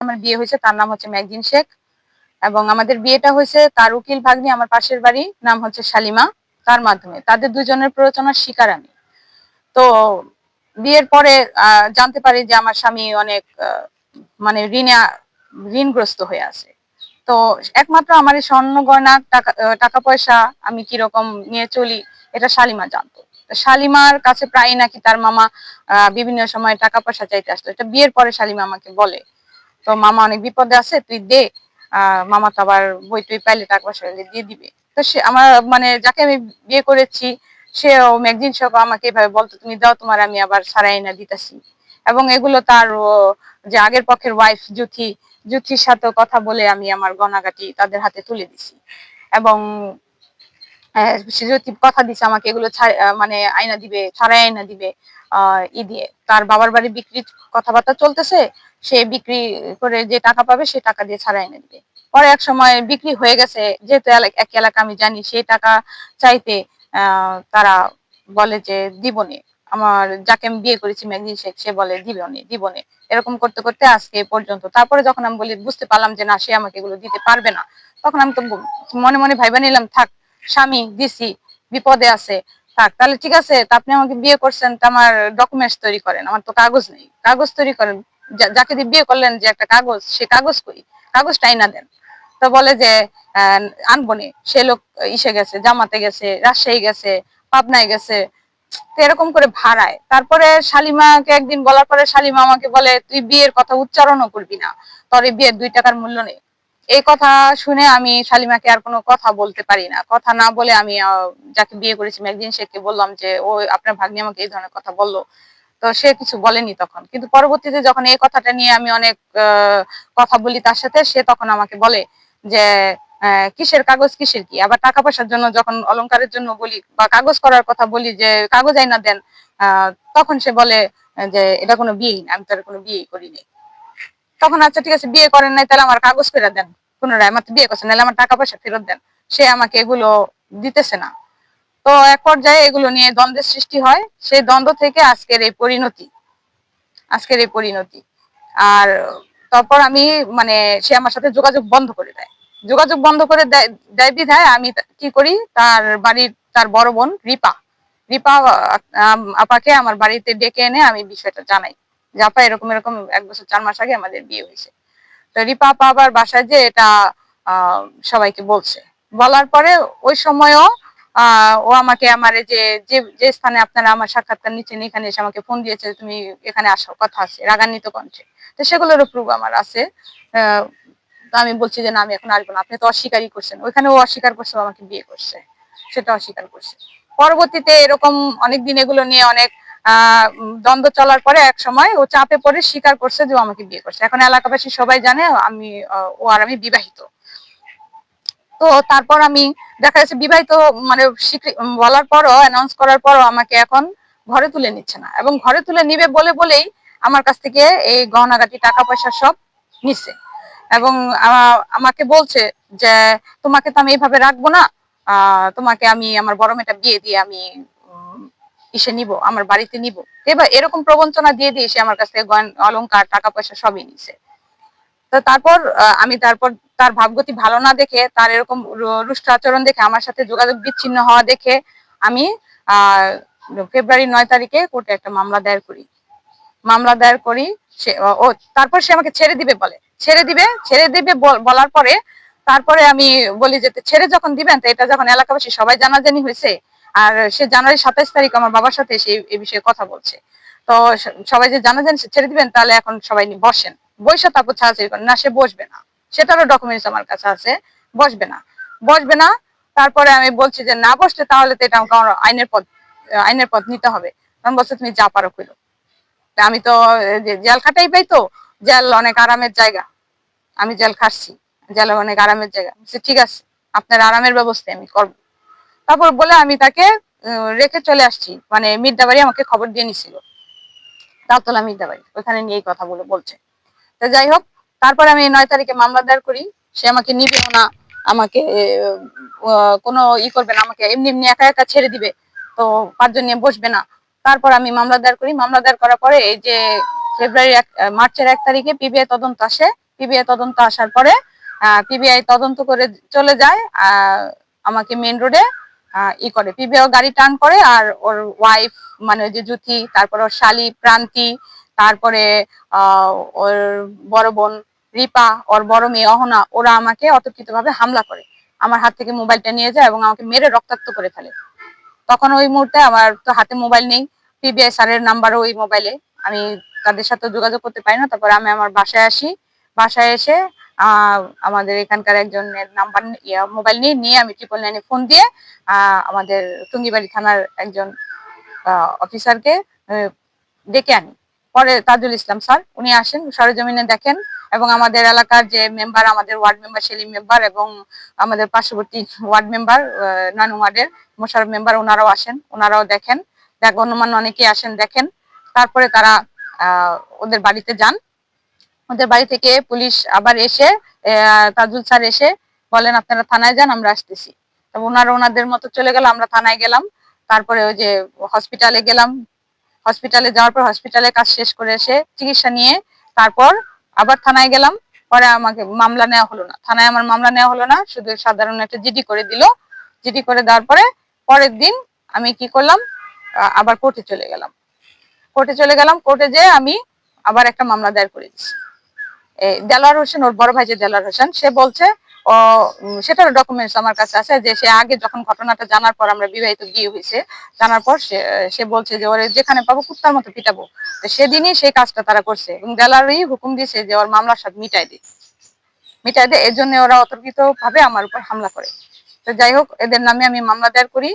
আমার বিয়ে হয়েছে তার নাম হচ্ছে ম্যাগজিন শেখ, এবং আমাদের বিয়েটা হয়েছে তার উকিল ভাগ্নি আমার পাশের বাড়ি নাম হচ্ছে শালিমা, তার মাধ্যমে। তাদের দুজনের প্ররোচনার শিকার আমি। তো বিয়ের পরে জানতে পারি যে আমার স্বামী অনেক মানে ঋণগ্রস্ত হয়ে আছে। তো একমাত্র আমার এই স্বর্ণ গয়না টাকা পয়সা আমি কিরকম নিয়ে চলি এটা শালিমা জানতো। শালিমার কাছে প্রায় নাকি তার মামা বিভিন্ন সময় টাকা পয়সা চাইতে আসতো। এটা বিয়ের পরে শালিমা আমাকে বলে, তো মামা অনেক বিপদে আছে, তুই দে, মামা তো আবার বই টই পাইলে টাকা পয়সা দিয়ে দিবে। তো সে আমার মানে যাকে আমি বিয়ে করেছি সেও ম্যাগজিন সহ আমাকে এভাবে বলতো, তুমি দাও, তোমার আমি আবার সারাই না দিতেছি। এবং এগুলো তার যে আগের পক্ষের ওয়াইফ জুথির সাথে কথা বলে আমি আমার গয়নাগাটি তাদের হাতে তুলে দিছি। এবং সে যদি কথা দিছে আমাকে এগুলো মানে আয়না দিবে, ছাড়াই আয়না দিবে। ই দিয়ে তার বাবার বাড়ি বিক্রির কথাবার্তা চলতেছে, সে বিক্রি করে যে টাকা পাবে সে টাকা দিয়ে ছাড়াই এনে দিবে। পরে এক সময় বিক্রি হয়ে গেছে, যেহেতু এক এলাকা আমি জানি, সেই টাকা চাইতে তারা বলে যে দিবনে। আমার যাকে আমি বিয়ে করেছি ম্যাগজিন শেখ, সে বলে দিবনে। এরকম করতে করতে আজকে পর্যন্ত। তারপরে যখন আমি বলি, বুঝতে পারলাম যে না, সে আমাকে এগুলো দিতে পারবে না, তখন আমি তো মনে মনে ভাইবা নিলাম, থাক, স্বামী দিছি, বিপদে আছে, থাক তাহলে ঠিক আছে, তা আপনি আমাকে বিয়ে করছেন, তা আমার ডকুমেন্টস তৈরি করেন, আমার তো কাগজ নেই, কাগজ তৈরি করেন। যাকে দিয়ে বিয়ে করলেন যে একটা কাগজ, সে কাগজ কই, কাগজটাই না দেন। তো বলে যে আনবো নে, সে লোক ইসে গেছে, জামাতে গেছে, রাজশাহী গেছে, পাবনায় গেছে। তো এরকম করে ভাড়ায়। তারপরে শালিমাকে একদিন বলার পরে শালিমা আমাকে বলে, তুই বিয়ের কথা উচ্চারণও করবি না, তোর এই বিয়ের 2 টাকার মূল্য নেই। এই কথা শুনে আমি শালিমাকে আর কোনো কথা বলতে পারি না। কথা না বলে আমি যাকে বিয়ে করেছি ম্যাগজিন শেখকে বললাম যে, ও আপনার ভাগ্নি আমাকে এই ধরনের কথা বললো। তো সে কিছু বলেনি তখন, কিন্তু পরবর্তীতে যখন এই কথাটা নিয়ে আমি অনেক কথা বলি তার সাথে, সে তখন আমাকে বলে যে কিসের কাগজ, কিসের কি। আবার টাকা পয়সার জন্য যখন অলংকারের জন্য বলি বা কাগজ করার কথা বলি যে কাগজ আইনা দেন, তখন সে বলে যে এটা কোনো বিয়েই না, আমি তো কোনো বিয়েই করিনি। তখন আচ্ছা ঠিক আছে, বিয়ে করেন নাই, তাহলে আমার কাগজ করে দেন, পুনরায় আমার তো বিয়ে করছেন, নাহলে আমার টাকা পয়সা ফেরত দেন। সে আমাকে এগুলো দিতেছে না। তো এক পর্যায়ে এগুলো নিয়ে দ্বন্দ্বের সৃষ্টি হয়, সেই দ্বন্দ্ব থেকে আজকের এই পরিণতি। আর তারপর আমি মানে সে আমার সাথে যোগাযোগ বন্ধ করে দেয়। যোগাযোগ বন্ধ করে দেয় বিধায় আমি কি করি, তার বড় বোন রিপা আপাকে আমার বাড়িতে ডেকে এনে আমি বিষয়টা জানাই যে, আপা এরকম এরকম 1 বছর 4 মাস আগে আমাদের বিয়ে হয়েছে। তো রিপা আপা আবার বাসায় যে এটা সবাইকে বলছে। বলার পরে ওই সময়ও ও আমাকে আমার যে যে স্থানে আপনারা আমার সাক্ষাৎকার নিচ্ছেন, এখানে এসে আমাকে ফোন দিয়েছে, তুমি এখানে আসার কথা আছে, রাগান্বিত কণ্ঠে। তো সেগুলোরও প্রুফ আমার আছে। তো আমি বলছি যে না, আমি এখন আসবো না, আপনি তো অস্বীকারই করছেন। ওইখানে ও অস্বীকার করছে আমাকে বিয়ে করছে, সেটা অস্বীকার করছে। পরবর্তীতে এরকম অনেকদিন এগুলো নিয়ে অনেক দ্বন্দ্ব চলার পরে এক সময় ও চাপে পড়ে স্বীকার করছে যে ও আমাকে বিয়ে করছে। এখন এলাকাবাসী সবাই জানে আমি ও আর আমি বিবাহিত। তো তারপর আমি দেখা যাচ্ছে বিবাহিত মানে বলার পরও, অ্যানাউন্স করার পরও আমাকে এখন ঘরে তুলে নিচ্ছে না, এবং ঘরে তুলে নিবে বলেই আমার কাছ থেকে এই গহনাগাটি টাকা পয়সা সব নিচ্ছে। এবং আমাকে বলছে যে তোমাকে তো আমি এইভাবে রাখবো না, তোমাকে আমি আমার বড় মেয়েটা বিয়ে দিয়ে আমি ইসে নিব, আমার বাড়িতে নিব। এবার এরকম প্রবঞ্চনা দিয়ে সে আমার কাছ থেকে অলংকার টাকা পয়সা সবই নিছে। তো তারপর তার ভাবগতি ভালো না দেখে, তার এরকম রুষ্ট আচরণ দেখে, আমার সাথে যোগাযোগ বিচ্ছিন্ন হওয়া দেখে আমি ফেব্রুয়ারি 9 তারিখে কোর্টে একটা মামলা দায়ের করি। তারপর সে আমাকে ছেড়ে দিবে বলার পরে, তারপরে আমি বলি যে ছেড়ে যখন দিবেন, তো এটা যখন এলাকাবাসী সবাই জানাজানি হয়েছে, আর সে জানুয়ারি 27 তারিখ আমার বাবার সাথে এই বিষয়ে কথা বলছে, তো সবাই যে জানাজানি ছেড়ে দিবেন, তাহলে এখন সবাই বসেন, বসে তারপর ছাড়াছাড়ি করেন। না, সে বসবে না, সেটারও ডকুমেন্টস আমার কাছে আছে, বসবে না। তারপরে আমি বলছি যে না বসলে তাহলে তো এটা আমাকে আইনের পথ নিতে হবে। তখন বলছে তুমি যা পারো করো। আমি তো জেল খাটাই পাই, তো জেল অনেক আরামের জায়গা, আমি জেল খাটছি, জেল অনেক আরামের জায়গা। ঠিক আছে, আপনার আরামের ব্যবস্থা আমি করবো। তারপর বলে আমি তাকে রেখে চলে আসছি, মানে মির্জাবাড়ি আমাকে খবর দিয়ে নিছিল, তালতলা মির্জাবাড়ি, ওখানে নিয়ে কথা বলছে। তো যাই হোক, তারপরে আমি 9 তারিখে মামলা দায়ের করি। সে আমাকে নিবেও না, আমাকে কোনো করবে না, আমাকে এমনি এমনি একা একা ছেড়ে দিবে, তো 5 জন নিয়ে বসবে না। তারপর আমি মামলা দায়ের করি। মামলা দায়ের করার পরে এই যে মার্চের 1 তারিখে পিবিআই তদন্ত আসে, পিবিআই তদন্ত আসার পরে পিবিআই তদন্ত করে চলে যায় আমাকে মেন রোডে করে পিবিআই গাড়ি টার্ন করে, আর ওর ওয়াইফ মানে ওই যে জ্যোতি, তারপর ওর শালি প্রান্তি, তারপরে ওর বড় বোন রিপা, ওর বড় মেয়ে অহনা, ওরা আমাকে অতর্কিতভাবে হামলা করে, আমার হাত থেকে মোবাইলটা নিয়ে যায় এবং আমাকে মেরে রক্তাক্ত করে ফেলে। তখন ওই মুহূর্তে আমার তো হাতে মোবাইল নেই, পিবিআই স্যারের নাম্বারও ওই মোবাইলে, আমি তাদের সাথে যোগাযোগ করতে পারি না। তারপরে আমি আমার বাসায় আসি, বাসায় এসে আমাদের এখানকার একজনের নাম্বার মোবাইল নিয়ে আমি 999-এ ফোন দিয়ে আমাদের টুঙ্গিবাড়ি থানার একজন অফিসারকে ডেকে আনি। পরে তাজুল ইসলাম স্যার উনি আসেন, সরেজমিনে দেখেন, এবং আমাদের এলাকার যে মেম্বার, আমাদের ওয়ার্ড মেম্বার সেলিম মেম্বার এবং আমাদের পার্শ্ববর্তী ওয়ার্ড মেম্বার 9 ওয়ার্ডের মোশাররফ মেম্বার, ওনারাও আসেন, ওনারাও দেখেন, গণ্যমান্য অনেকেই আসেন দেখেন। তারপরে তারা ওদের বাড়িতে যান। ওদের বাড়ি থেকে পুলিশ আবার এসে তাজুল স্যার এসে বলেন আপনারা থানায় যান, আমরা আসতেছি। তবে ওনারা ওনাদের মতো চলে গেল, আমরা থানায় গেলাম। তারপরে ওই যে হসপিটালে গেলাম, হসপিটালে যাওয়ার পর হসপিটালে কাজ শেষ করে এসে চিকিৎসা নিয়ে তারপর আবার থানায় গেলাম। পরে আমাকে মামলা নেওয়া হলো না, থানায় আমার মামলা নেওয়া হলো না, শুধু সাধারণ একটা জিডি করে দিল। জিডি করে দেওয়ার পরে পরের দিন আমি কি করলাম, আবার কোর্টে চলে গেলাম। কোর্টে যেয়ে আমি আবার একটা মামলা দায়ের করে দিচ্ছি। দেলোয়ার হোসেন, ওর বড় ভাই যে দেলোয়ার হোসেন, সে বলছে ও সেটার ডকুমেন্টস আমার কাছে আছে, যে সে আগে যখন ঘটনাটা জানার পর, আমরা বিবাহিত বিয়ে হয়েছে জানার পর, সে বলছে যে ওরে যেখানে পাবো কুত্তার মতো পিটাবো। তো সেদিনই সেই কাজটা তারা করছে এবং দেলোয়ারই হুকুম দিয়েছে যে ওর মামলার সাথে মিটাই দেয়, এর জন্য ওরা অতর্কিত ভাবে আমার উপর হামলা করে। তো যাই হোক, এদের নামে আমি মামলা দায়ের করি।